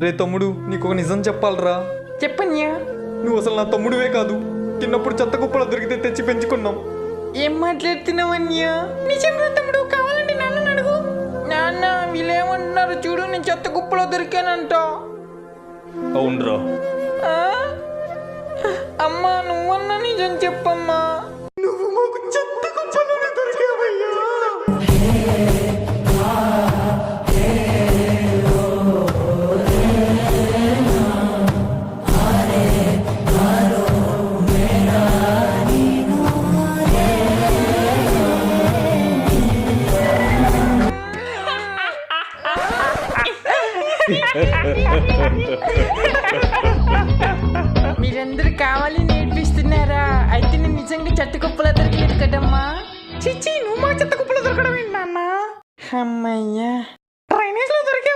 రే తమ్ముడు, నీకు ఒక నిజం చెప్పాలరా. చెప్పన్యా. నువ్వు అసలు నా తమ్ముడివే కాదు. చిన్నప్పుడు చెత్త కుప్పలో దొరికితే తెచ్చి పెంచుకున్నాం. ఏం మాట్లాడుతున్నావన్యా? నిజంగా తమ్ముడు, కావాలంటే నాన్న అడుగు. నాన్న వీళ్ళేమంటున్నారు చూడు, నేను చెత్త కుప్పలో దొరికానంట. అవునరా. అమ్మా నువ్వన్నా నిజం చెప్పమ్మా. నువ్వు మాకు చెత్త కుప్పలోనే దొరికావయ్యా. మీరందరూ కావాలి నేర్పిస్తున్నారా? అయితే నేను నిజంగా చెత్త కుప్పలో దొరకలేదు కదమ్మా. చిచ్చి, నువ్వు మా చెత్త కుప్పలో దొరకడం ఏంటి నాన్న? అమ్మయ్యా, డ్రైనేజ్ లో దొరికా.